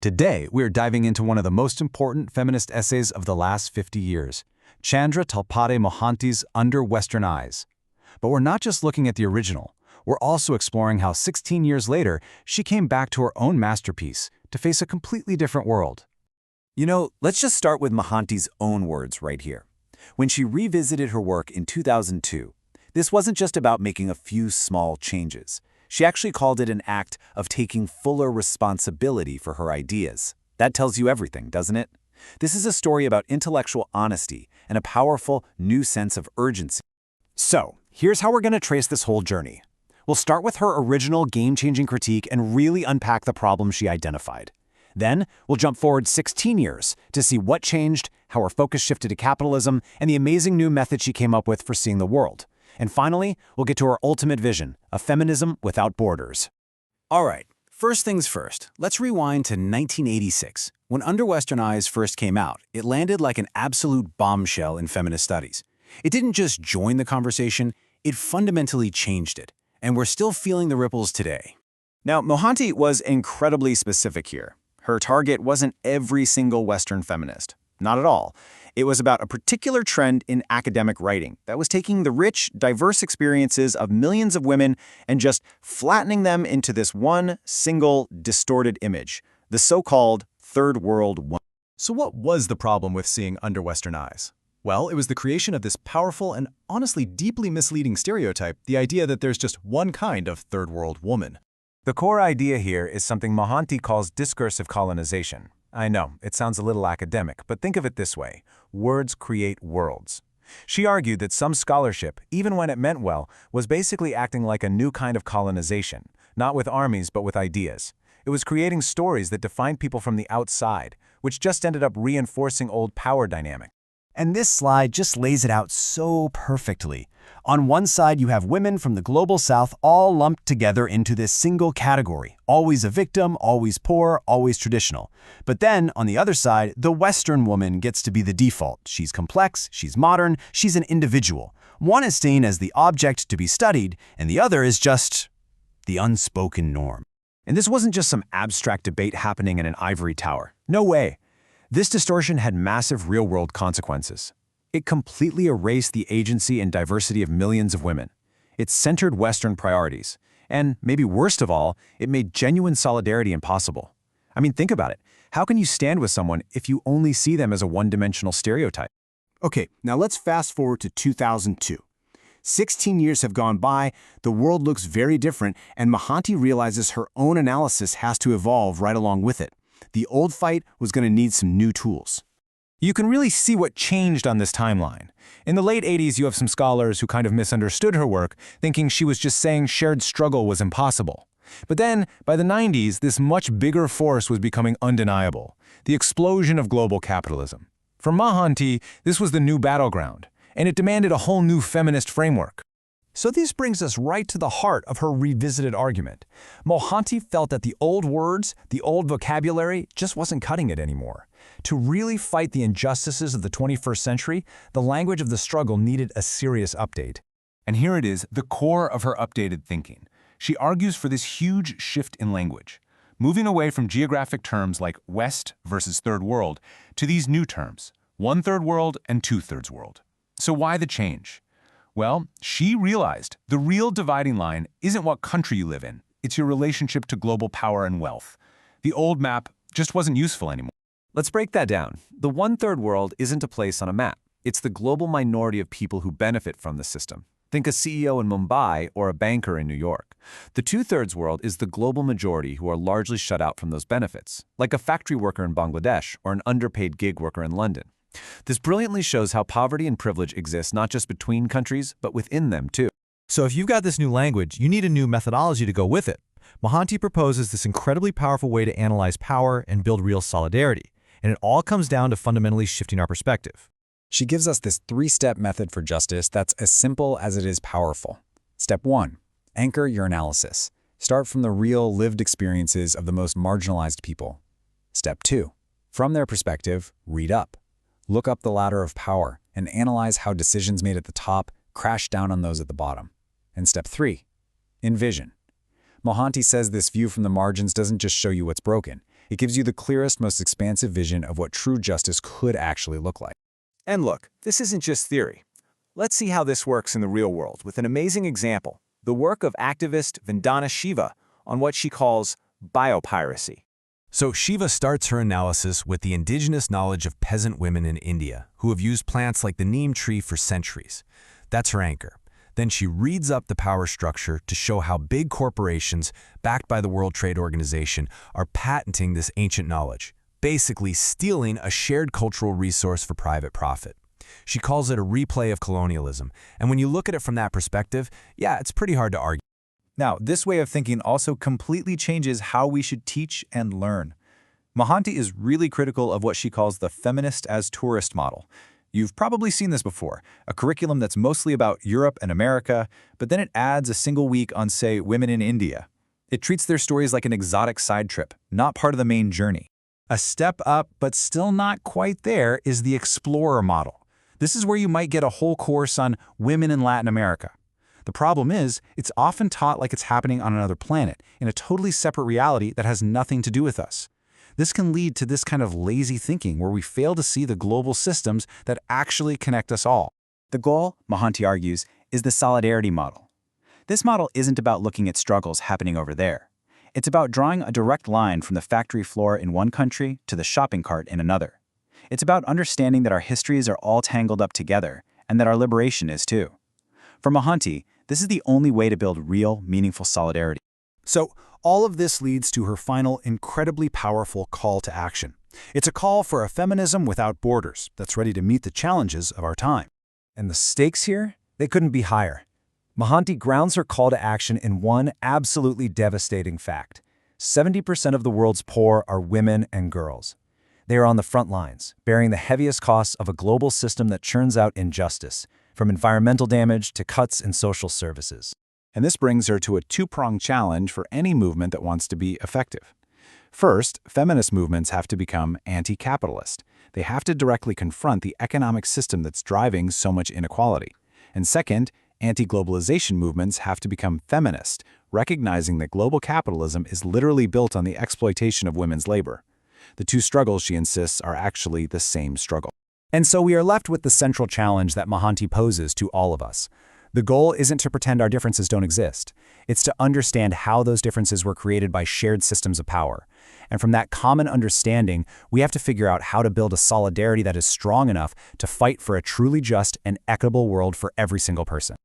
Today, we are diving into one of the most important feminist essays of the last 50 years, Chandra Talpade Mohanty's Under Western Eyes. But we're not just looking at the original, we're also exploring how 16 years later, she came back to her own masterpiece to face a completely different world. Let's just start with Mohanty's own words right here. When she revisited her work in 2002, this wasn't just about making a few small changes. She actually called it an act of taking fuller responsibility for her ideas. That tells you everything, doesn't it? This is a story about intellectual honesty and a powerful new sense of urgency. So, here's how we're going to trace this whole journey. We'll start with her original game-changing critique and really unpack the problems she identified. Then, we'll jump forward 16 years to see what changed, how her focus shifted to capitalism, and the amazing new method she came up with for seeing the world. And finally, we'll get to her ultimate vision, a feminism without borders. All right, first things first, let's rewind to 1986. When Under Western Eyes first came out, it landed like an absolute bombshell in feminist studies. It didn't just join the conversation, it fundamentally changed it. And we're still feeling the ripples today. Now, Mohanty was incredibly specific here. Her target wasn't every single Western feminist. Not at all. It was about a particular trend in academic writing that was taking the rich, diverse experiences of millions of women and just flattening them into this one single distorted image, the so-called third world woman. So what was the problem with seeing Under Western Eyes? Well, it was the creation of this powerful and honestly deeply misleading stereotype, the idea that there's just one kind of third world woman. The core idea here is something Mohanty calls discursive colonization. I know, it sounds a little academic, but think of it this way. Words create worlds. She argued that some scholarship, even when it meant well, was basically acting like a new kind of colonization, not with armies but with ideas. It was creating stories that defined people from the outside, which just ended up reinforcing old power dynamics. And this slide just lays it out so perfectly. On one side, you have women from the global south all lumped together into this single category, always a victim, always poor, always traditional. But then, on the other side, the Western woman gets to be the default. She's complex, she's modern, she's an individual. One is seen as the object to be studied, and the other is just the unspoken norm. And this wasn't just some abstract debate happening in an ivory tower. No way. This distortion had massive real-world consequences. It completely erased the agency and diversity of millions of women. It centered Western priorities. And, maybe worst of all, it made genuine solidarity impossible. I mean, think about it. How can you stand with someone if you only see them as a one-dimensional stereotype? Okay, now let's fast forward to 2002. 16 years have gone by, the world looks very different, and Mohanty realizes her own analysis has to evolve right along with it. The old fight was going to need some new tools. You can really see what changed on this timeline. In the late 80s, you have some scholars who kind of misunderstood her work, thinking she was just saying shared struggle was impossible. But then, by the 90s, this much bigger force was becoming undeniable, the explosion of global capitalism. For Mohanty, this was the new battleground, and it demanded a whole new feminist framework. So this brings us right to the heart of her revisited argument. Mohanty felt that the old words, the old vocabulary, just wasn't cutting it anymore. To really fight the injustices of the 21st century, the language of the struggle needed a serious update. And here it is, the core of her updated thinking. She argues for this huge shift in language, moving away from geographic terms like West versus Third World to these new terms, one-third world and two-thirds world. So why the change? Well, she realized the real dividing line isn't what country you live in, it's your relationship to global power and wealth. The old map just wasn't useful anymore. Let's break that down. The one-third world isn't a place on a map. It's the global minority of people who benefit from the system. Think a CEO in Mumbai or a banker in New York. The two-thirds world is the global majority who are largely shut out from those benefits, like a factory worker in Bangladesh or an underpaid gig worker in London. This brilliantly shows how poverty and privilege exist not just between countries, but within them too. So if you've got this new language, you need a new methodology to go with it. Mohanty proposes this incredibly powerful way to analyze power and build real solidarity, and it all comes down to fundamentally shifting our perspective. She gives us this three-step method for justice that's as simple as it is powerful. Step 1. Anchor your analysis. Start from the real lived experiences of the most marginalized people. Step 2. From their perspective, read up. Look up the ladder of power and analyze how decisions made at the top crash down on those at the bottom. And step 3. Envision. Mohanty says this view from the margins doesn't just show you what's broken. It gives you the clearest, most expansive vision of what true justice could actually look like. And look, this isn't just theory. Let's see how this works in the real world with an amazing example, the work of activist Vandana Shiva on what she calls biopiracy. So Shiva starts her analysis with the indigenous knowledge of peasant women in India who have used plants like the neem tree for centuries. That's her anchor. Then she reads up the power structure to show how big corporations, backed by the World Trade Organization, are patenting this ancient knowledge, basically stealing a shared cultural resource for private profit. She calls it a replay of colonialism, and when you look at it from that perspective, yeah, it's pretty hard to argue. Now, this way of thinking also completely changes how we should teach and learn. Mohanty is really critical of what she calls the feminist as tourist model. You've probably seen this before, a curriculum that's mostly about Europe and America, but then it adds a single week on, say, women in India. It treats their stories like an exotic side trip, not part of the main journey. A step up, but still not quite there, is the explorer model. This is where you might get a whole course on women in Latin America. The problem is, it's often taught like it's happening on another planet, in a totally separate reality that has nothing to do with us. This can lead to this kind of lazy thinking where we fail to see the global systems that actually connect us all. The goal, Mohanty argues, is the solidarity model. This model isn't about looking at struggles happening over there. It's about drawing a direct line from the factory floor in one country to the shopping cart in another. It's about understanding that our histories are all tangled up together, and that our liberation is too. For Mohanty, this is the only way to build real, meaningful solidarity. So, all of this leads to her final, incredibly powerful call to action. It's a call for a feminism without borders that's ready to meet the challenges of our time. And the stakes here? They couldn't be higher. Mohanty grounds her call to action in one absolutely devastating fact. 70% of the world's poor are women and girls. They are on the front lines, bearing the heaviest costs of a global system that churns out injustice, from environmental damage to cuts in social services. And this brings her to a two-pronged challenge for any movement that wants to be effective. First, feminist movements have to become anti-capitalist. They have to directly confront the economic system that's driving so much inequality. And second, anti-globalization movements have to become feminist, recognizing that global capitalism is literally built on the exploitation of women's labor. The two struggles, she insists, are actually the same struggle. And so we are left with the central challenge that Mohanty poses to all of us. The goal isn't to pretend our differences don't exist. It's to understand how those differences were created by shared systems of power. And from that common understanding, we have to figure out how to build a solidarity that is strong enough to fight for a truly just and equitable world for every single person.